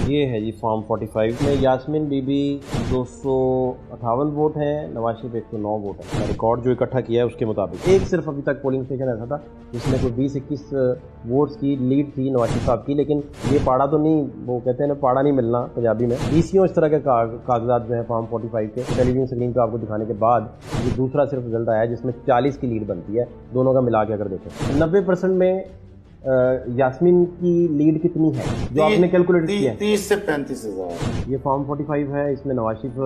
یہ ہے جی فارم 45 میں یاسمین بی بی 258 ووٹ ہیں، نواز شریف 109 ووٹ ہے۔ ریکارڈ جو اکٹھا کیا ہے اس کے مطابق ایک صرف ابھی تک پولنگ اسٹیشن ایسا تھا جس میں کوئی 20-21 ووٹس کی لیڈ تھی نواز شریف صاحب کی، لیکن یہ پاڑا تو نہیں، وہ کہتے ہیں نا پاڑا نہیں ملنا پنجابی میں، ڈی اس طرح کے کاغذات جو ہیں فارم 45 کے ٹیلی ویژن اسکرین پہ آپ کو دکھانے کے بعد یہ دوسرا صرف رزلٹ آیا ہے جس میں 40 کی لیڈ بنتی ہے، دونوں کا ملا کے اگر دیکھیں 90% میں یاسمین کی لیڈ کتنی ہے جو آپ نے کیلکولیٹ کیا ہے؟ 30 سے 35 ہزار۔ یہ فارم 45 ہے، اس میں نواز شریف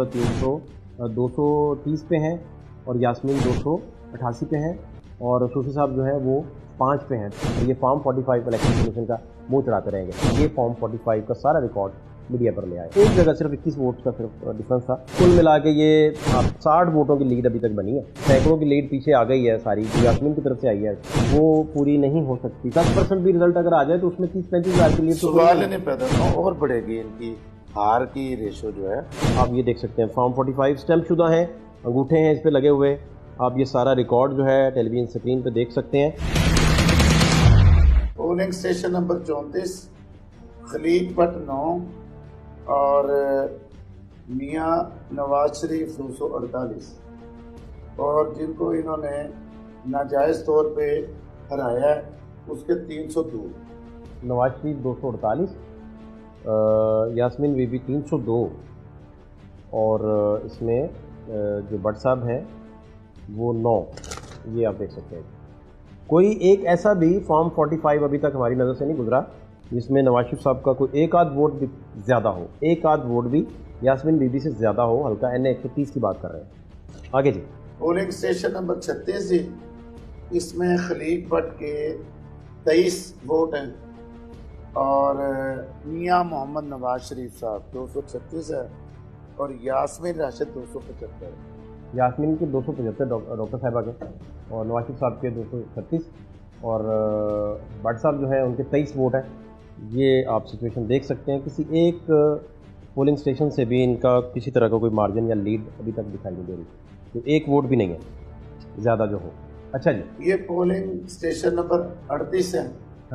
230 پہ ہیں اور یاسمین 288 پہ ہیں اور صوفی صاحب جو ہے وہ 5 پہ ہیں۔ اور یہ فارم 45 الیکشن کمیشن کا منہ چڑھاتے رہیں گے۔ یہ فارم 45 کا سارا ریکارڈ میڈیا پر لے آئے، ایک جگہ صرف 21 ووٹ کا صرف ڈفرنس تھا، کل ملا کے یہ 60 ووٹوں کی لیڈ ابھی تک بنی ہے، سینکڑوں کی لیڈ پیچھے آ گئی ہے، ساری یاسمین کی طرف سے آئی ہے، وہ پوری نہیں ہو سکتی۔ 10% بھی رزلٹ اگر آ جائے تو اس میں 30-35 ہزار کی لیڈ سوال نہیں پیدا اور بڑھے گی ان کی ہار کی ریشو جو ہے۔ آپ یہ دیکھ سکتے ہیں فارم 45 اسٹیمپ شدہ ہیں، انگوٹھے ہیں اس پہ لگے ہوئے، آپ یہ سارا ریکارڈ جو ہے ٹیلی ویژن اسکرین پہ دیکھ سکتے ہیں۔ Polling station number 34 Khaliq but 9 اور میاں نواز شریف 248 اور جن کو انہوں نے ناجائز طور پہ ہرایا ہے اس کے 302۔ نواز شریف 248، یاسمین بی بی 302 اور اس میں جو بٹ صاحب ہیں وہ 9، یہ آپ دیکھ سکتے ہیں۔ کوئی ایک ایسا بھی فارم 45 ابھی تک ہماری نظر سے نہیں گزرا جس میں نواز شریف صاحب کا کوئی ایک آدھ ووٹ بھی زیادہ ہو، ایک آدھ ووٹ بھی یاسمین بی بی سے زیادہ ہو، ہلکا این 130 کی بات کر رہے ہیں۔ آگے جی پولنگ اسٹیشن نمبر 36 جی، اس میں خلیق بٹ کے 23 ووٹ ہیں اور میاں محمد نواز شریف صاحب 236 ہے اور یاسمین راشد 275 ہے۔ یاسمین کے 275 ڈاکٹر صاحبہ کے اور نواز شریف صاحب کے 236 اور بٹ صاحب جو ہے ان کے 23 ووٹ ہیں۔ یہ آپ سچویشن دیکھ سکتے ہیں، کسی ایک پولنگ اسٹیشن سے بھی ان کا کسی طرح کا کوئی مارجن یا لیڈ ابھی تک دکھائی نہیں دے رہی، تو ایک ووٹ بھی نہیں ہے زیادہ جو ہو۔ اچھا جی یہ پولنگ اسٹیشن نمبر 38 ہے،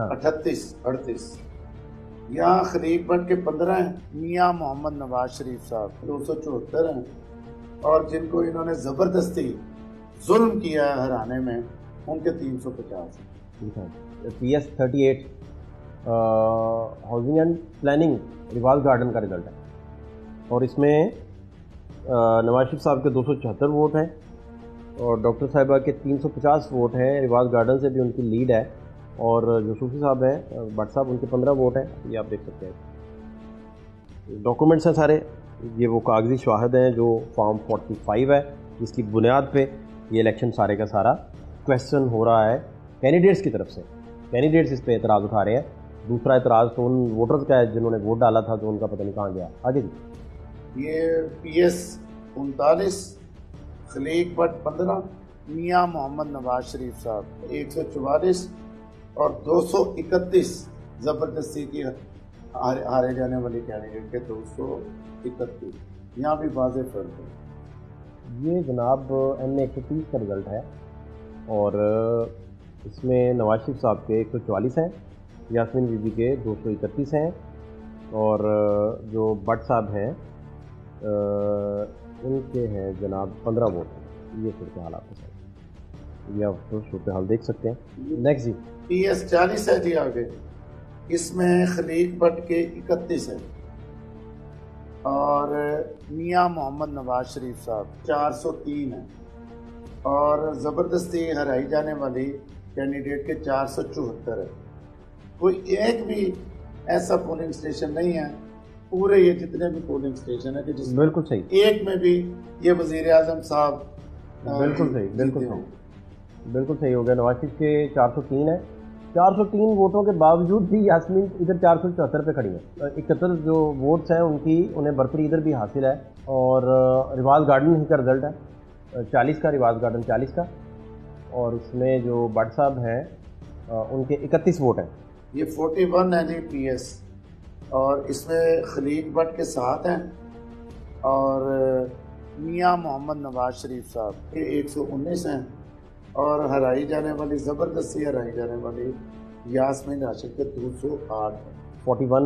38 یہاں خلیق بٹ کے 15 ہیں، میاں محمد نواز شریف صاحب 274 ہیں اور جن کو انہوں نے زبردستی ظلم کیا ہے ہرانے میں ان کے 350 ہیں۔ PS 38 housing and planning Rewaz Garden کا رزلٹ ہے اور اس میں نواز شریف صاحب کے 274 ووٹ ہیں اور ڈاکٹر صاحبہ کے 350 ووٹ ہیں، ریواز گارڈن سے بھی ان کی لیڈ ہے اور جو صوفی صاحب ہیں بٹ صاحب ان کے 15 ووٹ ہیں، یہ آپ دیکھ سکتے ہیں۔ ڈاکومنٹس ہیں سارے، یہ وہ کاغذی شواہد ہیں جو فارم 45 ہے جس کی بنیاد پہ یہ الیکشن سارے کا سارا کویسچن ہو رہا ہے کینڈیڈیٹس کی طرف سے، کینڈیڈیٹس اس پہ اعتراض اٹھا رہے ہیں۔ دوسرا اعتراض تو ان ووٹرز کا ہے جنہوں نے ووٹ ڈالا تھا تو ان کا پتہ نہیں کہاں گیا۔ آگے جی یہ PS 39 خلیق بٹ 15 میاں محمد نواز شریف صاحب 144 اور 231 زبردستی کی ہارے جانے والی کینڈیڈیٹ کے 231، یہاں بھی واضح فرق ہے۔ یہ جناب این 130 کا رزلٹ ہے اور اس میں نواز شریف صاحب کے 144 ہیں، یاسمین بی بی کے 231 ہیں اور جو بٹ صاحب ہیں ان کے ہیں جناب 15 ووٹ۔ یہ صورتحال آپ کے ساتھ، یہ آپ صورتحال دیکھ سکتے ہیں۔ نیکسٹ جی PS 40 ہے جی آگے، اس میں خلیق بٹ کے 31 ہیں اور میاں محمد نواز شریف صاحب 403 ہیں اور زبردستی ہرائی جانے والی کینڈیڈیٹ کے 474 ہے۔ کوئی ایک بھی ایسا پولنگ اسٹیشن نہیں ہے پورے یہ جتنے بھی پولنگ اسٹیشن ہے کہ جس بالکل صحیح، ایک میں بھی یہ وزیر اعظم صاحب بالکل صحیح، بالکل صحیح ہو گیا۔ نواز شریف کے 403 ہے، 403 ووٹوں کے باوجود بھی یاسمین ادھر 474 پہ کھڑی ہیں۔ 71 جو ووٹس ہیں ان کی انہیں برتری ادھر بھی حاصل ہے اور ریواز گارڈن ہی کا رزلٹ ہے 40 کا، ریواز گارڈن 40 کا اور اس میں جو بٹ صاحب ہیں ان کے 31 ووٹ ہیں۔ یہ 41 ہے جی PS اور اس میں خلیق بٹ کے 7 ہیں اور میاں محمد نواز شریف صاحب کے 119 ہیں اور ہرائی جانے والی زبردستی ہرائی جانے والی یاسمین راشد کے 208 ہیں۔ 41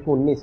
119।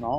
9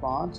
5,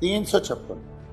356।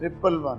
111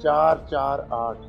448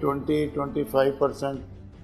20-25%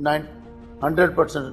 100%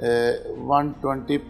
120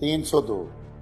302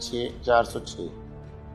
406,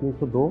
302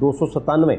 297,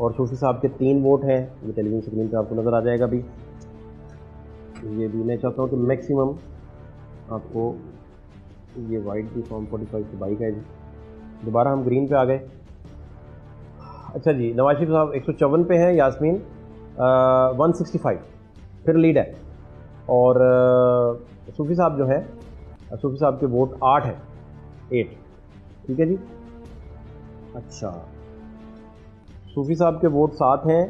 اور صوفی صاحب کے 3 ووٹ ہیں, یہ ٹیلی ویژن اسکرین پہ آپ کو نظر آ جائے گا. بھی یہ بھی میں چاہتا ہوں کہ میکسیمم آپ کو یہ وائٹ بھی فارم 45 سے بائی کا ہے جی. دوبارہ ہم گرین پہ آ گئے. اچھا جی, نواز شریف صاحب 154 پہ ہیں, یاسمین 165 پھر لیڈ ہے. اور صوفی صاحب جو ہیں, صوفی صاحب کے ووٹ 8 ہیں, 8. ٹھیک ہے جی. اچھا, صوفی صاحب کے ووٹ 7 ہیں,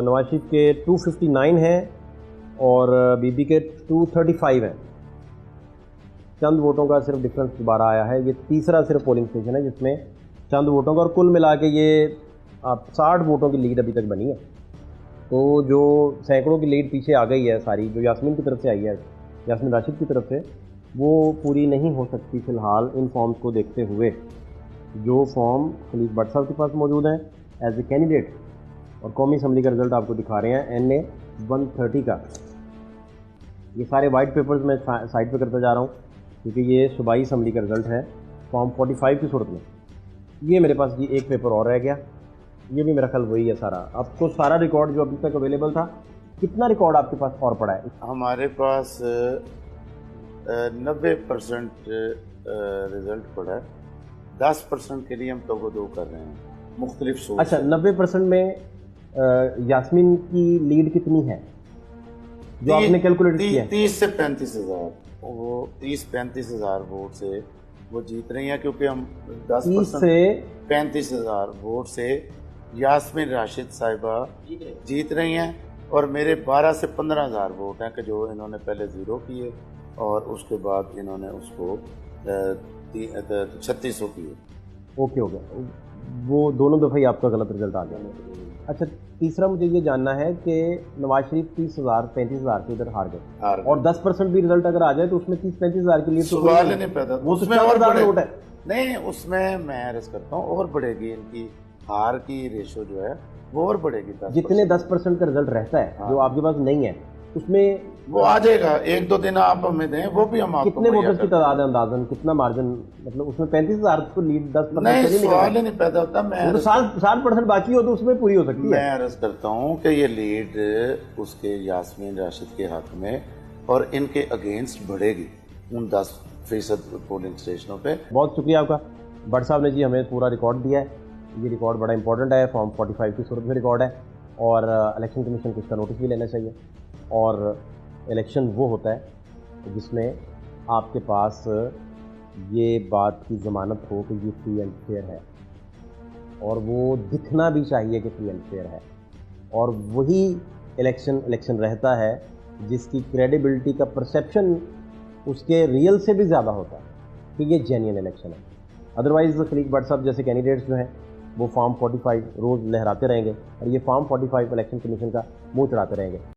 نواز شریف کے 259 ہیں اور بی بی کے 235 ہیں. چند ووٹوں کا صرف ڈفرنس دوبارہ آیا ہے. یہ تیسرا صرف پولنگ اسٹیشن ہے جس میں چند ووٹوں کا, اور کل ملا کے یہ 60 ووٹوں کی لیڈ ابھی تک بنی ہے. تو جو سینکڑوں کی لیڈ پیچھے آ گئی ہے ساری, جو یاسمین کی طرف سے آئی ہے, یاسمین راشد کی طرف سے, وہ پوری نہیں ہو سکتی فی الحال ان فارمز کو دیکھتے ہوئے. جو فارم خلیق بٹ صاحب کے پاس موجود ہیں ایز اے کینڈیڈیٹ, اور قومی اسمبلی کا رزلٹ آپ کو دکھا رہے ہیں NA 130 کا. یہ سارے وائٹ پیپرز میں سائڈ پہ کرتا جا رہا ہوں کیونکہ یہ صوبائی اسمبلی کا رزلٹ ہے فارم 45 کی صورت میں. یہ میرے پاس جی ایک پیپر اور رہ گیا, یہ بھی میرا خیال وہی ہے سارا. اب تو سارا ریکارڈ جو ابھی تک اویلیبل تھا, کتنا ریکارڈ آپ کے پاس اور پڑا ہے؟ ہمارے پاس 90% رزلٹ پڑا ہے. 10% کے لیے ہم توگو کر رہے ہیں مختلف سورس. اچھا, 90% میں یاسمین کی لیڈ کتنی ہے جو آپ نے کیلکولیٹ کیا ہے؟ 30 سے 35 ہزار. وہ 30-35 ہزار ووٹ سے وہ جیت رہی ہیں, کیونکہ ہم 10% سے 35 ہزار ووٹ سے یاسمین راشد صاحبہ جیت رہی ہیں. اور میرے 12 سے 15 ہزار ووٹ ہیں کہ جو انہوں نے پہلے 0 کیے اور اس کے بعد انہوں نے اس کو 3600 کیے. اوکے ہو گیا, وہ دونوں دفعہ ہی آپ کا غلط رزلٹ آ گیا. اچھا, تیسرا مجھے یہ جاننا ہے کہ نواز شریف 30,000-35 ہزار سے ادھر ہار گئے, اور 10% بھی رزلٹ اگر آ جائے تو اس میں 30-35 ہزار کے لیے سوال ہی نہیں پیدا. وہ اس میں اور زیادہ ووٹ ہے. نہیں, اس میں عرض کرتا ہوں اور بڑھے گی, ان کی ہار کی ریشو جو ہے وہ اور بڑھے گی. جتنے 10% کا رزلٹ رہتا ہے جو آپ کے پاس نہیں ہے, اس میں وہ آ جائے گا. 1-2 دن آپ ہمیں دیں, وہ بھی ہم آپ کو. کتنے ووٹرز کی تعداد ہے اندازاً, کتنا مارجن, مطلب اس میں 35,000 کو لیڈ 10% نہیں, سوال ہی نہیں پیدا ہوتا. میں 60% باقی ہو تو اس میں پوری ہو سکتی ہے. میں عرض کرتا ہوں کہ یہ لیڈ اس کے یاسمین راشد کے حق میں اور ان کے اگینسٹ بڑھے گی ان 10% پولنگ اسٹیشنوں پہ. بہت شکریہ آپ کا بٹ صاحب نے جی, ہمیں پورا ریکارڈ دیا ہے. یہ ریکارڈ بڑا امپورٹنٹ ہے, فارم 45 کی صورت میں ریکارڈ ہے, اور الیکشن کمیشن کو اس کا نوٹس بھی لینا چاہیے. اور الیکشن وہ ہوتا ہے جس میں آپ کے پاس یہ بات کی ضمانت ہو کہ یہ فری اینڈ فیئر ہے, اور وہ دکھنا بھی چاہیے کہ فری اینڈ فیئر ہے. اور وہی الیکشن رہتا ہے جس کی کریڈیبلٹی کا پرسیپشن اس کے ریئل سے بھی زیادہ ہوتا ہے کہ یہ جینین الیکشن ہے. ادروائز خلیق بٹ صاحب جیسے کینڈیڈیٹس جو ہیں وہ فارم 45 روز لہراتے رہیں گے, اور یہ فارم 45 الیکشن کمیشن کا منہ چڑھاتے رہیں گے.